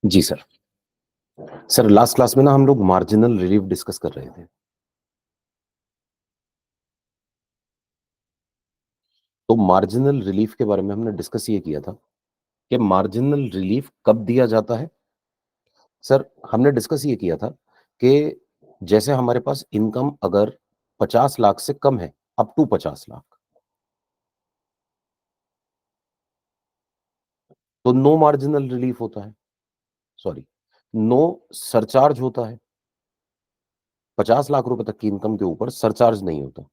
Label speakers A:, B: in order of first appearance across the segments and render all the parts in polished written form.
A: जी sir. Sir last class में ना हम लोग मार्जिनल रिलीफ डिस्कस कर रहे थे। तो मार्जिनल रिलीफ के बारे में हमने डिस्कस ये किया था कि मार्जिनल रिलीफ कब दिया जाता है। सर हमने डिस्कस ये किया था कि जैसे हमारे पास इनकम अगर 50 लाख से कम है, अप टू 50 लाख, तो नो मार्जिनल रिलीफ होता है, सॉरी, नो सरचार्ज होता है। 50 लाख रुपए तक की इनकम के ऊपर सरचार्ज नहीं होता।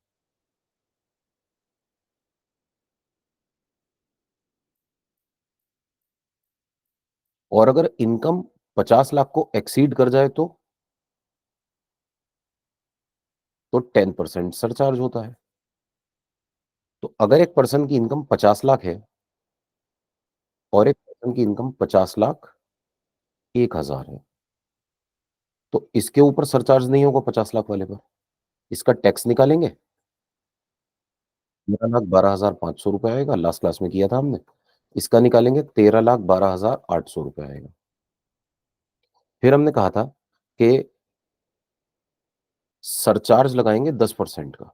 A: और अगर इनकम 50 लाख को एक्सीड कर जाए तो 10% सरचार्ज होता है। तो अगर एक पर्सन की इनकम 50 लाख है और एक पर्सन की इनकम 50 लाख 1,000 है, तो इसके ऊपर सरचार्ज नहीं होगा 50 लाख वाले पर। इसका टैक्स निकालेंगे, 13,12,500 रुपए आएगा, लास्ट क्लास में किया था हमने। इसका निकालेंगे 13,12,800 रुपए आएगा। फिर हमने कहा था कि सरचार्ज लगाएंगे 10% का।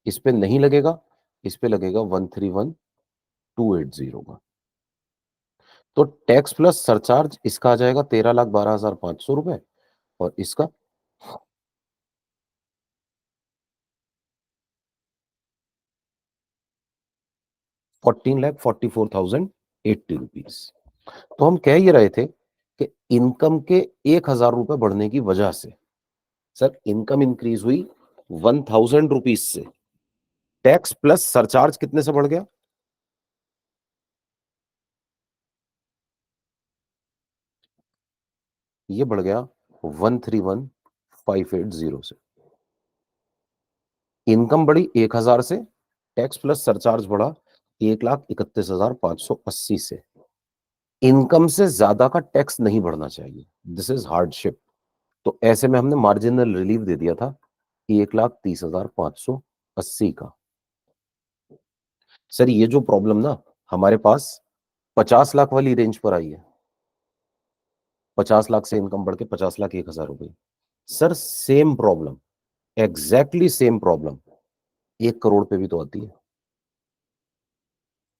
A: इस पे नहीं लगेगा, इस पे लगेगा 131,280 का। तो टैक्स प्लस सरचार्ज इसका आ जाएगा 13,12,500 रुपए और इसका 14,44,080 रुपीज। तो हम कह ये रहे थे कि इनकम के 1,000 रुपए बढ़ने की वजह से, सर इनकम इंक्रीज हुई 1,000 रुपीज से, टैक्स प्लस सरचार्ज कितने से बढ़ गया? ये बढ़ गया 131,580 से। इनकम बढ़ी 1,000 से, टैक्स प्लस सरचार्ज बढ़ा 1,31,580 से। इनकम से ज्यादा का टैक्स नहीं बढ़ना चाहिए, दिस इज हार्डशिप। तो ऐसे में हमने मार्जिनल रिलीफ दे दिया था 1,30,580 का। सर ये जो प्रॉब्लम ना हमारे पास 50 लाख वाली रेंज पर आई है, 50 लाख से इनकम बढ़ के 50,01,000 रुपए। Sir same problem, exactly same problem 1 crore पे भी तो आती है।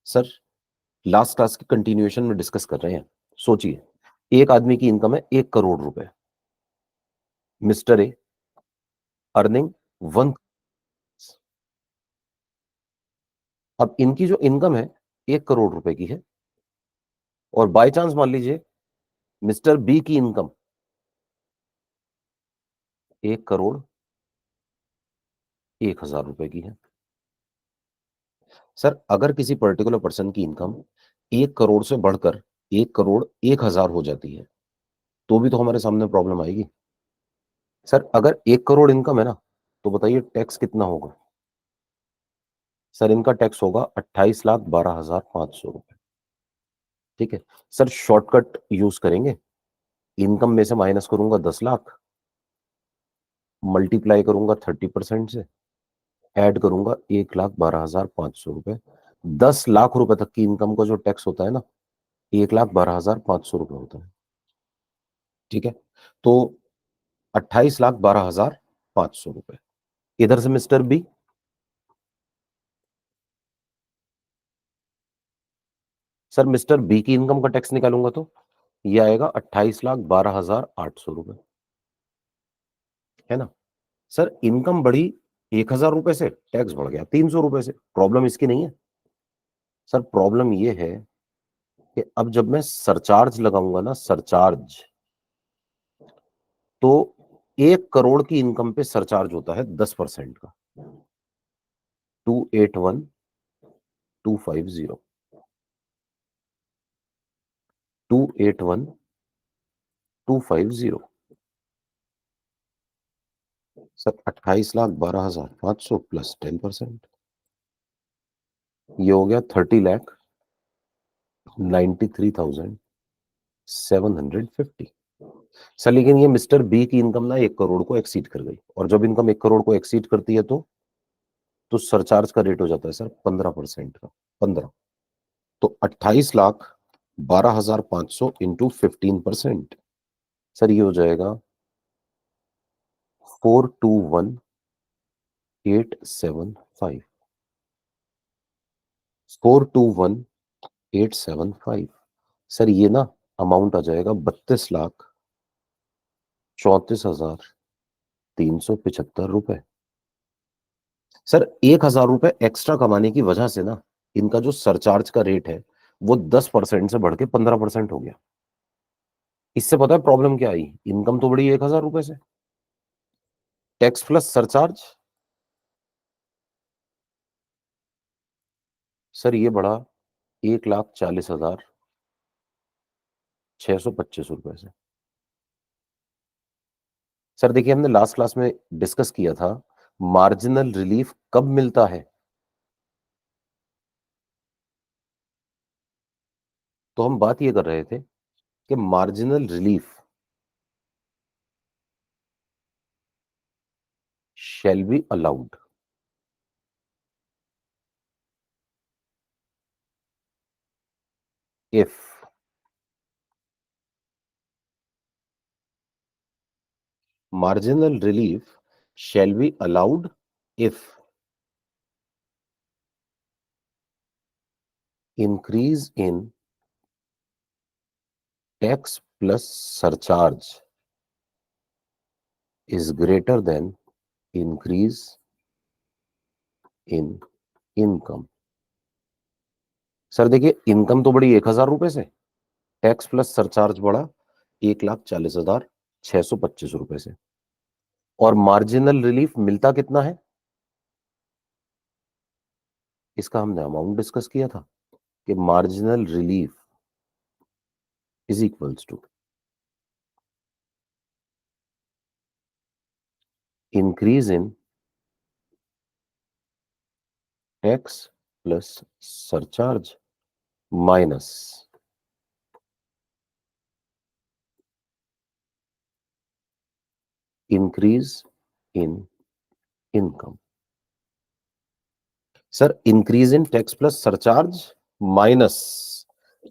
A: सर लास्ट क्लास की कंटिन्यूएशन में डिस्कस कर रहे हैं। सोचिए, एक आदमी की इनकम है 1 करोड़ रुपए, मिस्टर ए अर्निंग 1। अब इनकी जो इनकम है 1 करोड़ रुपए की है, और बाय चांस मान लीजिए मिस्टर बी की इनकम 1,01,01,000 रुपए की है। सर अगर किसी पर्टिकुलर पर्सन की इनकम 1 करोड़ से बढ़कर 1,01,000 हो जाती है, तो भी तो हमारे सामने प्रॉब्लम आएगी। सर अगर 1 करोड़ इनकम है ना, तो बताइए टैक्स कितना होगा? सर इनका टैक्स होगा 28,12,500 रुपए। ठीक है। सर शॉर्टकट यूज करेंगे, इनकम में से माइनस करूंगा 10 लाख, मल्टीप्लाई करूंगा 30% से, ऐड करूंगा 1,12,500 रुपए। 10 लाख रुपए तक की इनकम का जो टैक्स होता है ना, 1,12,500 रुपए होता है। ठीक है। तो 28,12,500 रुपए। इधर से mister B, sir mister B की इनकम का टैक्स निकालूंगा तो ये आएगा 28,12,800 रुपए, है ना। सर इनकम बढ़ी 1,000 रुपए से, टैक्स बढ़ गया 300 रुपए से। प्रॉब्लम इसकी नहीं है। सर प्रॉब्लम ये है कि अब जब मैं सरचार्ज लगाऊंगा ना, सरचार्ज, तो 1 करोड़ की इनकम पे सरचार्ज होता है 10% का, 281,250, 281,250। सर 28,12,500 प्लस 10%, ये हो गया 30,93,750। सर लेकिन ये मिस्टर बी की इनकम ना 1 करोड़ को एक्सीड कर गई, और जब इनकम 1 करोड़ को एक्सीड करती है तो सरचार्ज का रेट हो जाता है सर 15% का, 15। तो 28 लाख 12,500 इंटू 15%। सर ये हो जाएगा 421,875। 421,875। सर ये ना अमाउंट आ जाएगा 32,34,375 रुपए। सर 1,000 रुपए एक्स्ट्रा कमाने की वजह से ना इनका जो सरचार्ज का रेट है वो 10% से बढ़ के 15% हो गया। इससे पता है प्रॉब्लम क्या आई? इनकम तो बढ़ी 1,000 रुपए से, टैक्स प्लस सरचार्ज सर ये बढ़ा 1,40,625 रुपए से। सर देखिए हमने लास्ट क्लास में डिस्कस किया था मार्जिनल रिलीफ कब मिलता है। तो हम बात ये कर रहे थे कि marginal relief shall be allowed if marginal relief shall be allowed if increase in tax plus surcharge is greater than increase in income। Sir देखिए इनकम तो बढ़ी 1,000 रुपए से, टैक्स प्लस सरचार्ज बढ़ा 1,40,625 रुपए से, और मार्जिनल रिलीफ मिलता कितना है? इसका हमने अमाउंट डिस्कस किया था कि marginal relief is equals to increase in tax plus surcharge minus increase in income. Sir increase in tax plus surcharge minus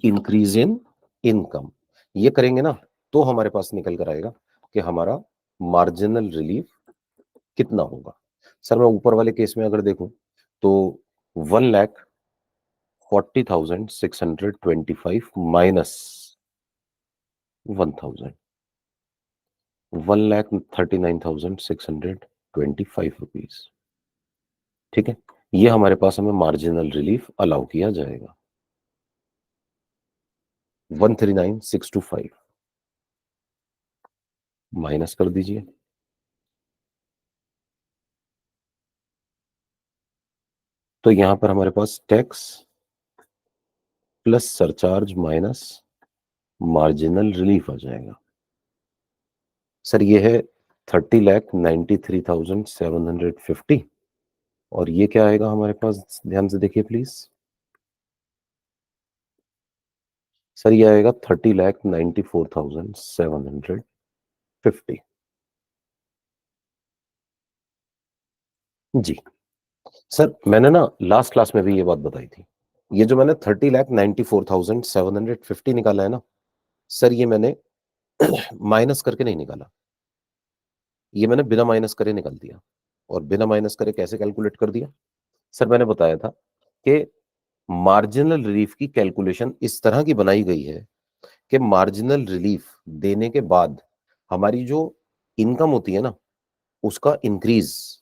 A: increase in income, ये करेंगे ना तो हमारे पास निकल कर आएगा कि हमारा मार्जिनल रिलीफ कितना होगा। सर मैं ऊपर वाले केस में अगर देखूं तो 1,40,625 माइनस 1,000, 1,39,625 रुपीज। ठीक है, ये हमारे पास हमें मार्जिनल रिलीफ अलाउ किया जाएगा 139,625 माइनस कर दीजिए, तो यहां पर हमारे पास tax plus surcharge minus marginal relief आ जाएगा। सर ये है 30,93,750, और ये क्या आएगा हमारे पास, ध्यान से देखिए प्लीज। सर ये आएगा 30,94,750। जी सर मैंने ना लास्ट क्लास में भी ये बात बताई थी, ये जो मैंने 30,94,750 निकाला है ना सर, ये मैंने माइनस करके नहीं निकाला, ये मैंने बिना माइनस करे निकाल दिया। और बिना माइनस करे कैसे कैलकुलेट कर दिया? सर मैंने बताया था कि मार्जिनल रिलीफ की कैलकुलेशन इस तरह की बनाई गई है कि मार्जिनल रिलीफ देने के बाद हमारी जो इनकम होती है ना उसका इंक्रीज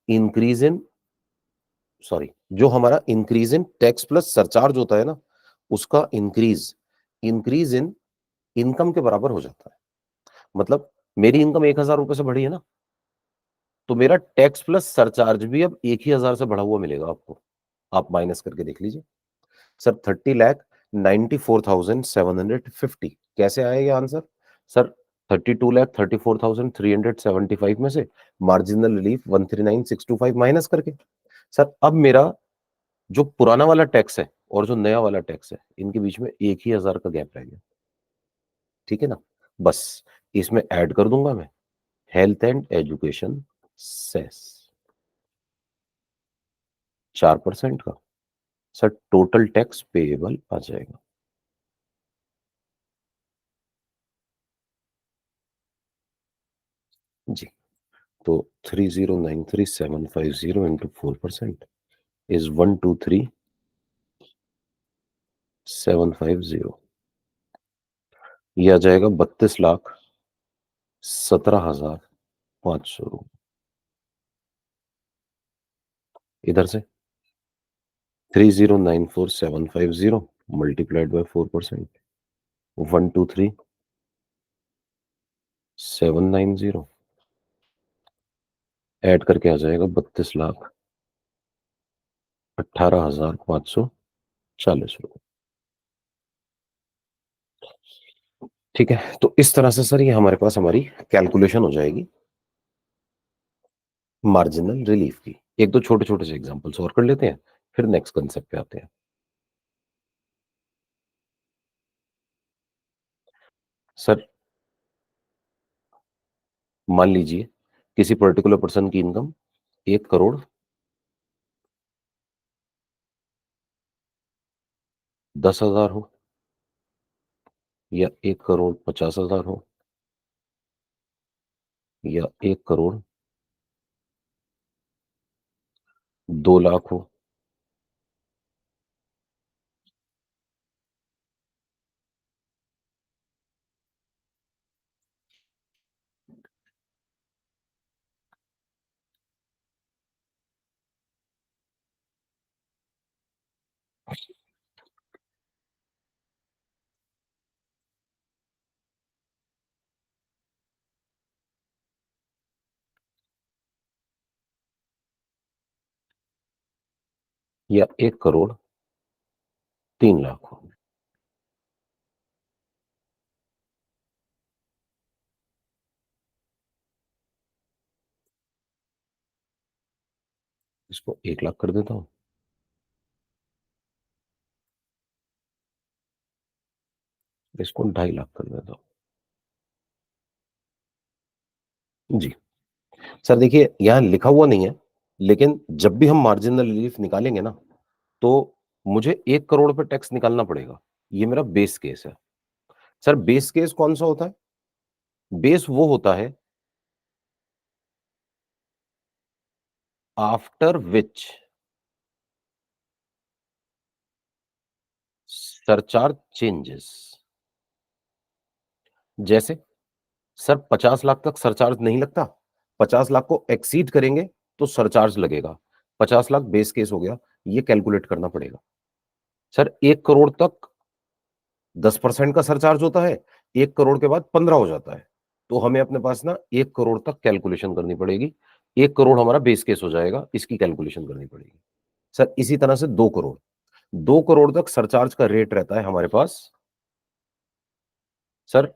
A: इंक्रीज इन सॉरी जो हमारा increase in tax plus surcharge होता है ना उसका इंक्रीज इंक्रीज इन इनकम के बराबर हो जाता है। मतलब मेरी इनकम 1,000 रुपए से बढ़ी है ना, तो मेरा टैक्स प्लस सरचार्ज भी अब 1,000 से बढ़ा हुआ मिलेगा आपको। आप माइनस करके देख लीजिए। सर 30,94,750 कैसे आएगा आंसर? सर 32,34,375 में से मार्जिनल रिलीफ 139,625 माइनस करके। सर अब मेरा जो पुराना वाला टैक्स है और जो नया वाला टैक्स है इनके बीच में 1,000 का गैप रह गया। ठीक है ना, बस इसमें ऐड कर दूंगा मैं हेल्थ एंड एजुकेशन सेस। 4% का। सर टोटल टैक्स पेएबल आ जाएगा, जी, तो 3093750 इंटू 4% इज 123750। ये आ जाएगा 32,17,500 रुपये। इधर से 3094750 मल्टीप्लाइड बाय 4%, 123790 ऐड करके आ जाएगा 32,18,540 रुपये। ठीक है, तो इस तरह से सर ये हमारे पास हमारी कैलकुलेशन हो जाएगी मार्जिनल रिलीफ की। एक दो छोटे छोटे से एग्जांपल्स और कर लेते हैं, फिर नेक्स्ट कंसेप्ट पे आते हैं। सर मान लीजिए किसी पर्टिकुलर पर्सन की इनकम 1,10,00,000 हो, या 1,50,00,000 हो, या 1,02,00,000 हो, या 1,03,00,000 हो। इसको 1,00,000 कर देता हूं, इसको 2,50,000 कर देता हूं। जी सर, देखिए यहां लिखा हुआ नहीं है, लेकिन जब भी हम मार्जिनल रिलीफ निकालेंगे ना, तो मुझे 1 करोड़ पे टैक्स निकालना पड़ेगा। ये मेरा बेस केस है। सर बेस केस कौन सा होता है? बेस वो होता है आफ्टर विच सरचार्ज चेंजेस। जैसे सर 50 लाख तक सरचार्ज नहीं लगता, 50 लाख को एक्सीड करेंगे तो सरचार्ज लगेगा। 50 लाख बेस केस हो गया, ये कैलकुलेट करना पड़ेगा। सर 1 करोड़ तक 10% का सरचार्ज होता है, 1 करोड़ के बाद 15 हो जाता है। तो हमें अपने पास ना 1 करोड़ तक कैलकुलेशन करनी पड़ेगी। 1 करोड़ हमारा बेस केस हो जाएगा, इसकी कैलकुलेशन करनी पड़ेगी। सर इसी तरह से 2 करोड़, 2 करोड़ तक सरचार्ज का रेट रहता है हमारे पास सर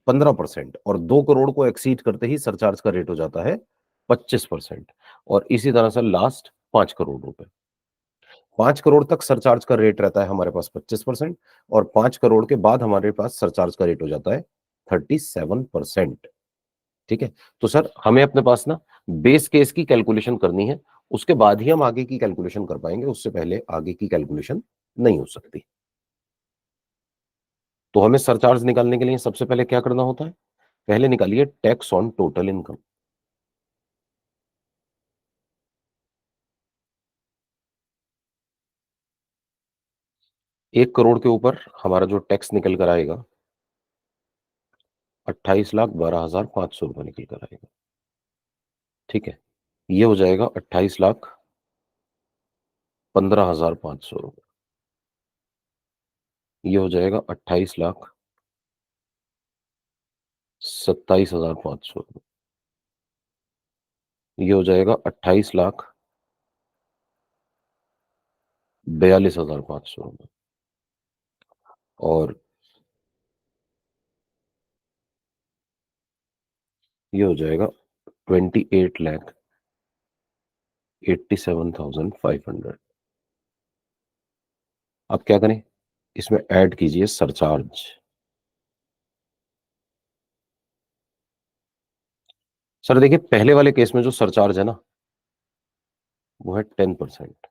A: 15%, और 2 करोड़ को एक्सीड करते ही सरचार्ज का रेट हो जाता है 25%। और इसी तरह से लास्ट 5 करोड़ रुपए, 5 करोड़ तक सरचार्ज का रेट रहता है हमारे पास 25%, और 5 करोड़ के बाद हमारे पास सरचार्ज का रेट हो जाता है 37%। ठीक है, तो सर हमें अपने पास ना बेस केस की कैलकुलेशन करनी है, उसके बाद ही हम आगे की कैलकुलेशन कर पाएंगे, उससे पहले आगे की कैलकुलेशन नहीं हो सकती। तो हमें सरचार्ज निकालने के लिए सबसे पहले क्या करना होता है? पहले निकालिए tax on total income. 1 crore के ऊपर हमारा जो टैक्स निकल कर आएगा 28,12,500 रुपये निकल कर आएगा। ठीक है, ये हो जाएगा 28,15,500 रुपये। ये हो जाएगा 28,27,500 रुपये। ये हो जाएगा 28,42,500 रुपये। और ये हो जाएगा 28,87,500। अब क्या करें? इसमें ऐड कीजिए सरचार्ज। सर देखिए पहले वाले केस में जो सरचार्ज है ना, वो है 10%,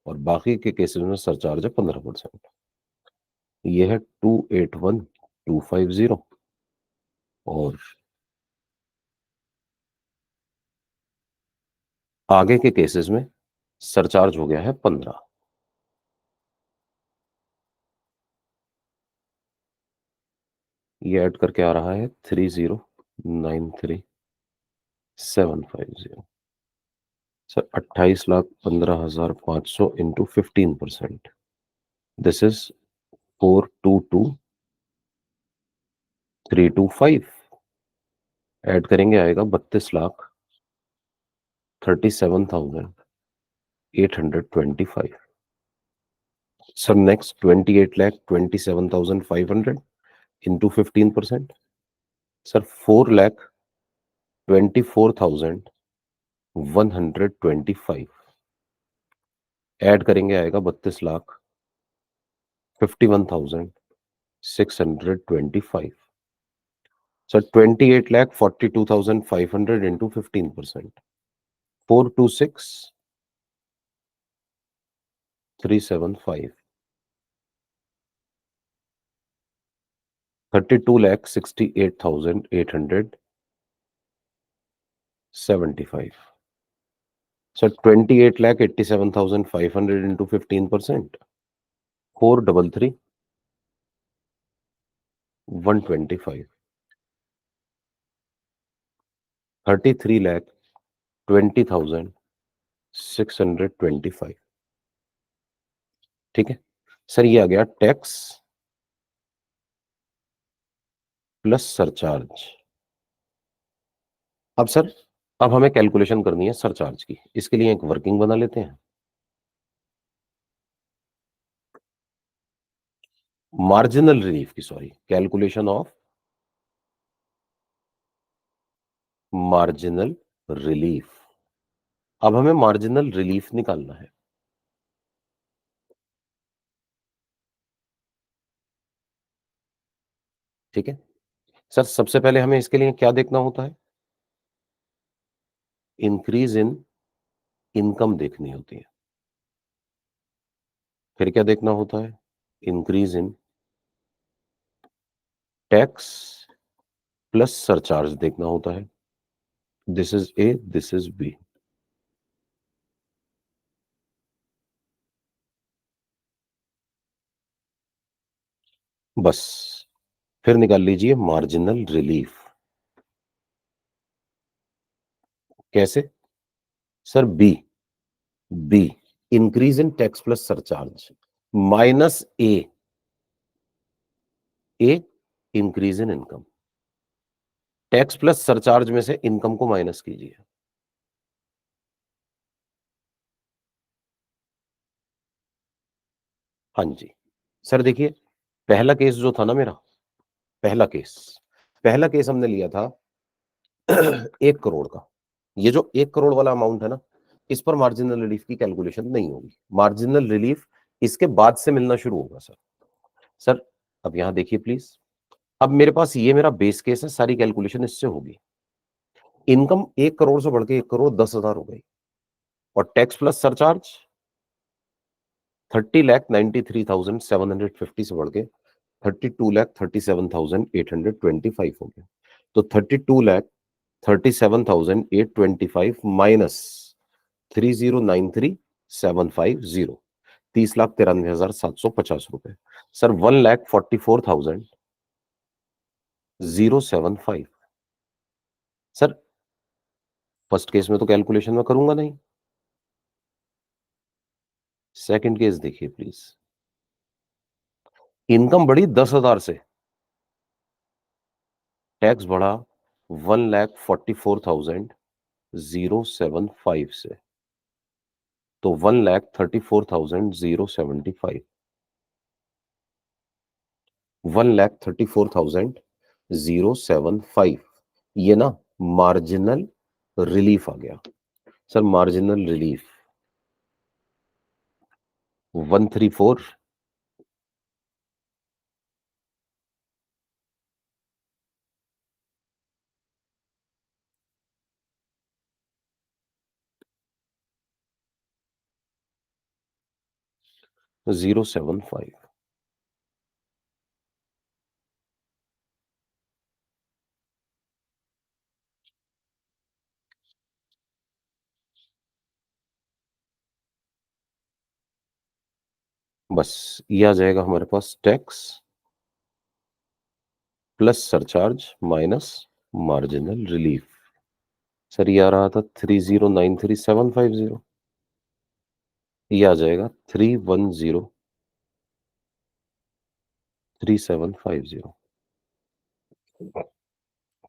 A: और बाकी के केसेस में सरचार्ज है 15%। ये है 281250, और आगे के केसेस में सरचार्ज हो गया है 15। ये ऐड करके आ रहा है 30,93,750। Sir 28,15,500 into 15%, this is 422,325। Add करेंगे आएगा 32,37,825। Sir next 28,27,500 into 15%, sir 4,24,125। Add करेंगे आएगा 32,51,625। Sir 28,42,500 into 15%, 426,375। 32,68,875। Sir 28,87,500 into 15%, 433,125। 33,20,625। ठीक है सर, ये आ गया टैक्स प्लस सरचार्ज। अब सर, अब हमें कैलकुलेशन करनी है सरचार्ज की। इसके लिए एक वर्किंग बना लेते हैं। मार्जिनल रिलीफ की, sorry, calculation of marginal relief. अब हमें मार्जिनल रिलीफ निकालना है। ठीक है सर, सबसे पहले हमें इसके लिए क्या देखना होता है? इंक्रीज इन इनकम देखनी होती है। फिर क्या देखना होता है? Increase in tax plus surcharge देखना होता है। This is A, this is B. बस, फिर निकाल लीजिए मार्जिनल रिलीफ। कैसे? Sir B, B increase in tax plus surcharge minus A, A increase in income. Tax plus surcharge में से इनकम को माइनस कीजिए। हाँ जी सर, देखिए, पहला केस जो था ना मेरा, पहला केस, पहला केस हमने लिया था 1 करोड़ का। ये जो 1 करोड़ वाला अमाउंट है ना, इस पर मार्जिनल रिलीफ की कैलकुलेशन नहीं होगी। मार्जिनल रिलीफ इसके बाद से मिलना शुरू होगा सर। सर अब यहां देखिए प्लीज, अब मेरे पास ये मेरा बेस केस है, सारी कैलकुलेशन इससे होगी। इनकम 1 करोड़ से बढ़ के 1,10,00,000 हो गई, और टैक्स प्लस सरचार्ज 30,93,750 से बढ़ के 32,37,825 हो गया। तो 32,37,825 माइनस 30,93,750, 30,93,750 रुपए। सर 1,44,075। सर फर्स्ट केस में तो कैलकुलेशन में करूंगा नहीं। सेकंड केस देखिए प्लीज, इनकम बढ़ी 10,000 से, टैक्स बढ़ा 1,44,075 से, तो 1,34,075, 1,34,075, ये ना मार्जिनल रिलीफ आ गया। Sir marginal relief 134, 075। बस ये आ जाएगा हमारे पास tax plus surcharge minus marginal relief. Sir ये आ रहा था 3093750। ये आ जाएगा 3103750।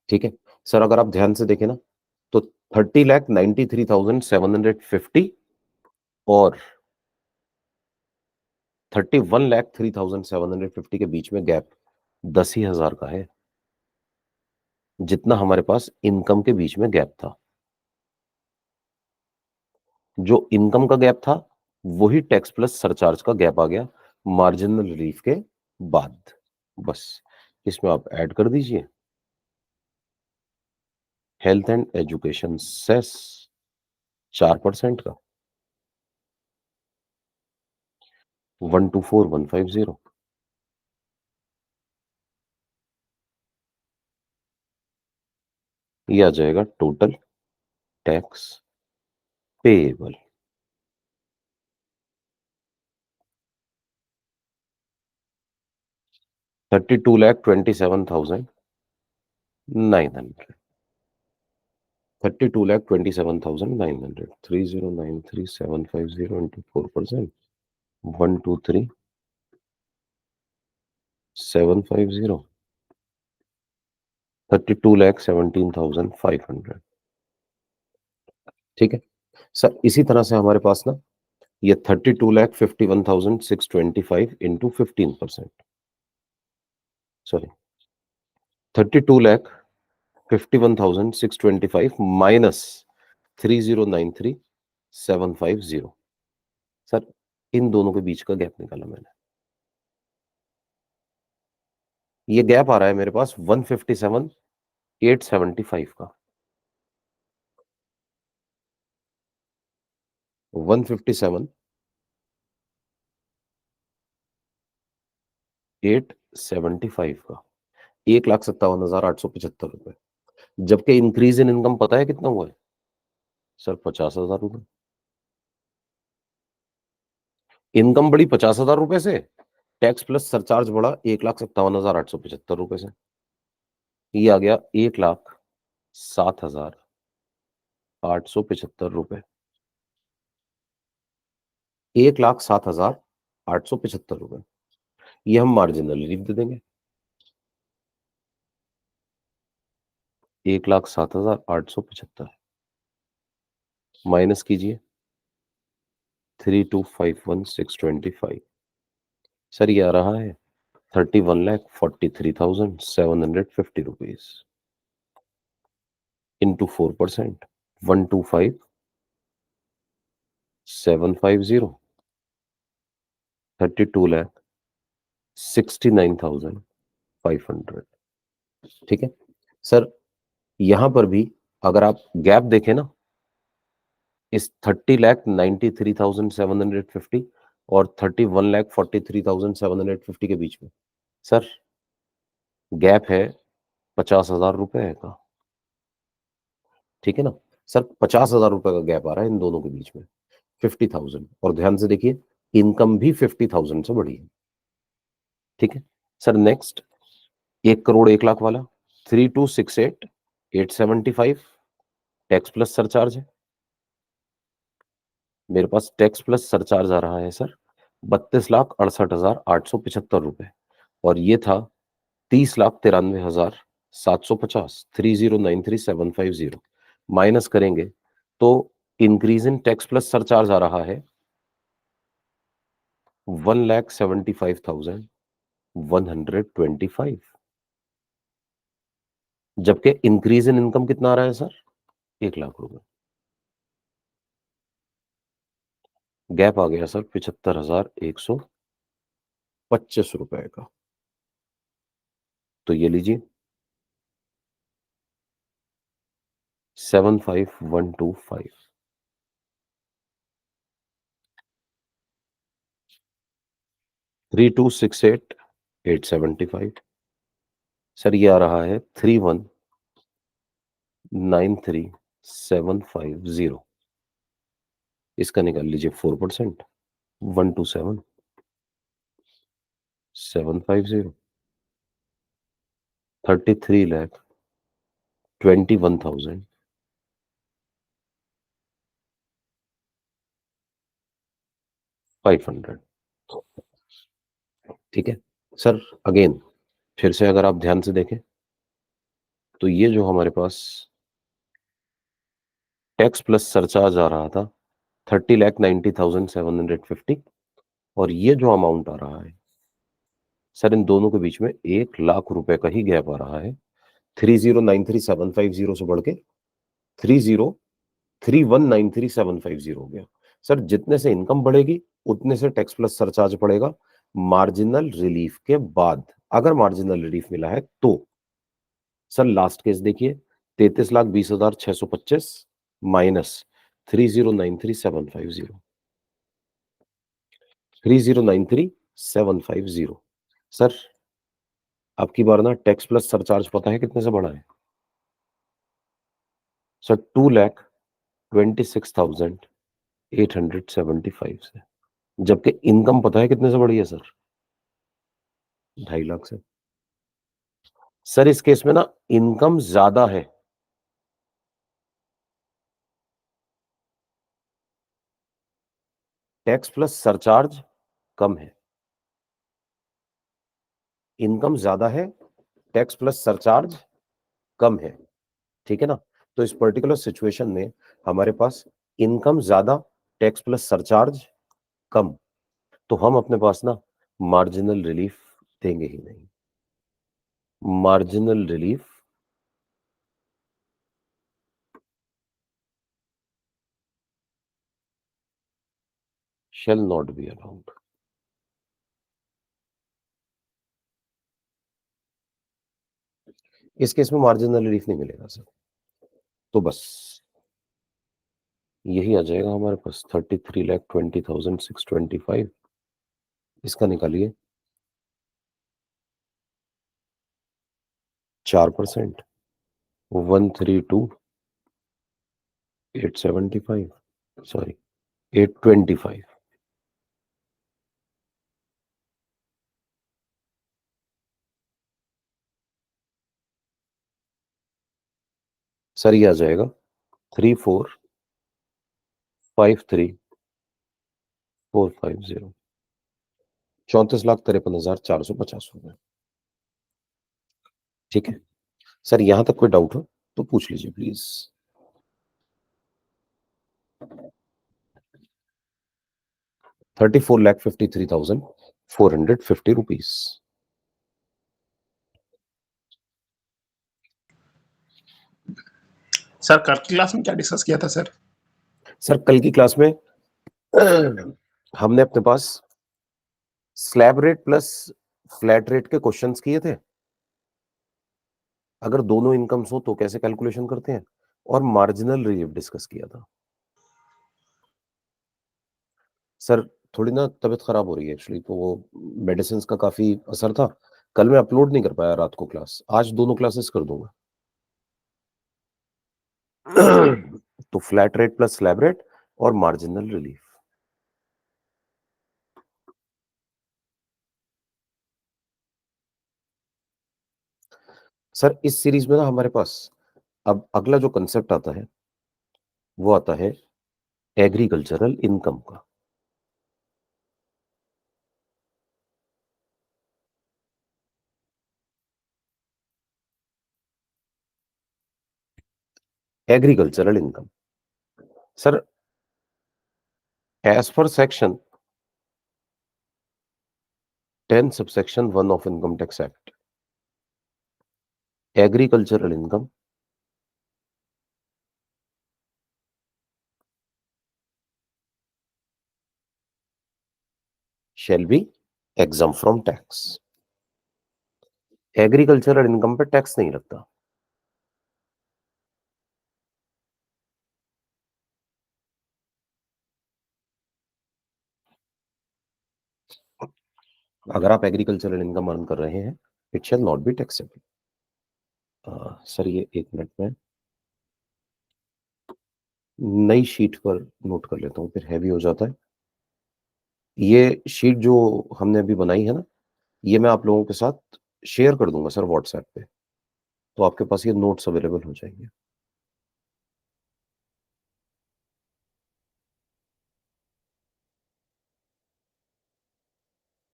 A: ठीक है सर, अगर आप ध्यान से देखें ना तो 30,93,750 और 31,03,750 के बीच में गैप 10,000 का है, जितना हमारे पास इनकम के बीच में गैप था। जो इनकम का गैप था वही टैक्स प्लस सरचार्ज का गैप आ गया मार्जिनल रिलीफ के बाद। बस इसमें आप ऐड कर दीजिए हेल्थ एंड एजुकेशन सेस 4% का 124,150। ये आ जाएगा टोटल टैक्स पेएबल। 32,27,900। 32,27,900 30,93,750 into 4%। 123,750। 32,17,500। ठीक है सर, इसी तरह से हमारे पास ना ये 32,51,625 इंटू 15%। Sorry, 32,51,625 minus 30,93,750। सर इन दोनों के बीच का गैप निकाला मैंने। ये गैप आ रहा है मेरे पास 157,875 का। 157,875 का 1,57,875 रुपए। जबकि इंक्रीज इन इनकम पता है कितना हुआ है सर? 50,000 रुपए। इनकम बढ़ी 50,000 रुपए से, टैक्स प्लस सरचार्ज बढ़ा 1,57,875 रुपए से। ये आ गया 1,07,875 रुपए। 1,07,875 रुपए ये हम मार्जिनल रिलीफ दे देंगे। 1,07,875 माइनस कीजिए 32,51,625। सर ये आ रहा है 31,43,750 रुपीज इंटू 4%। 125,750। 32,69,500। ठीक है सर, यहां पर भी अगर आप गैप देखें ना इस 30,93,750 और 31,43,750 के बीच में, सर गैप है 50,000 रुपए का। ठीक है ना सर, 50,000 रुपए का गैप आ रहा है इन दोनों के बीच में, 50,000। और ध्यान से देखिए इनकम भी 50,000 से बढ़ी है। ठीक है सर, नेक्स्ट 1,01,00,000 वाला 3268,875 टैक्स प्लस सरचार्ज है। मेरे पास टैक्स प्लस सरचार्ज आ रहा है सर 32,68,875 रुपए, और ये था 30,93,750 30,93,750। माइनस करेंगे तो increase in tax plus surcharge आ रहा है 1,75,125। जबकि इंक्रीज इन इनकम कितना आ रहा है सर? 1,00,000 रुपए। गैप आ गया सर 75,125 रुपए का। तो ये लीजिए 75,125। 3268,875। सर ये आ रहा है 3193,750। इसका निकाल लीजिए 4%। 127,750। 33,21,500। ठीक है सर। अगेन फिर से अगर आप ध्यान से देखें तो ये जो हमारे पास टैक्स प्लस सरचार्ज आ रहा था 30,90,750, और ये जो अमाउंट आ रहा है सर इन दोनों के बीच में 1,00,000 रुपए का ही गैप आ रहा है। 30,93,750 से बढ़ के 30,31,93,750 हो गया। सर जितने से इनकम बढ़ेगी उतने से टैक्स प्लस सरचार्ज पड़ेगा मार्जिनल रिलीफ के बाद। अगर मार्जिनल रिलीफ मिला है तो सर लास्ट केस देखिए, 33,20,625 माइनस 30,93,750। 30,93,750। सर आपकी बार ना टैक्स प्लस सरचार्ज पता है कितने से बढ़ा है सर? 2,26,875 से। जबकि इनकम पता है कितने से बढ़ी है सर? 2.5 लाख से। सर इस केस में ना इनकम ज्यादा है, टैक्स प्लस सरचार्ज कम है। इनकम ज्यादा है, टैक्स प्लस सरचार्ज कम है। ठीक है ना? तो इस पर्टिकुलर सिचुएशन में हमारे पास इनकम ज्यादा, टैक्स प्लस सरचार्ज कम, तो हम अपने पास ना मार्जिनल रिलीफ देंगे ही नहीं। Marginal relief shall not be allowed. इस केस में मार्जिनल रिलीफ नहीं मिलेगा सर। तो बस यही आ जाएगा हमारे पास 33,20,625। इसका निकालिए 4%। 132,875, सॉरी 825। सर ये आ जाएगा 34,53,450। 34,53,450 रुपए। ठीक है सर, यहां तक कोई डाउट हो तो पूछ लीजिए प्लीज। 34,53,450 रुपीज।
B: सर कल की क्लास में क्या डिस्कस किया था सर?
A: सर कल की क्लास में हमने अपने पास slab rate plus flat rate के क्वेश्चंस किए थे। अगर दोनों इनकम्स हो तो कैसे कैलकुलेशन करते हैं, और मार्जिनल रिलीफ डिस्कस किया था। सर थोड़ी ना तबीयत खराब हो रही है एक्चुअली, तो वो मेडिसिन का काफी असर था। कल मैं अपलोड नहीं कर पाया रात को क्लास, आज दोनों क्लासेस कर दूंगा। तो flat rate plus slab rate और मार्जिनल रिलीफ। सर इस सीरीज में ना हमारे पास अब अगला जो कंसेप्ट आता है वो आता है एग्रीकल्चरल इनकम का। Agricultural income sir as per section 10 subsection 1 of income tax act, agricultural income shall be exempt from tax। Agricultural income पे टैक्स नहीं लगता। अगर आप एग्रीकल्चरल इनकम अर्न कर रहे हैं, it shall not be taxable. Sir ये 1 मिनट में नई शीट पर नोट कर लेता हूँ, फिर हैवी हो जाता है। ये शीट जो हमने अभी बनाई है ना, ये मैं आप लोगों के साथ शेयर कर दूँगा सर व्हाट्सएप पे, तो आपके पास ये नोट्स अवेलेबल हो जाएँगे।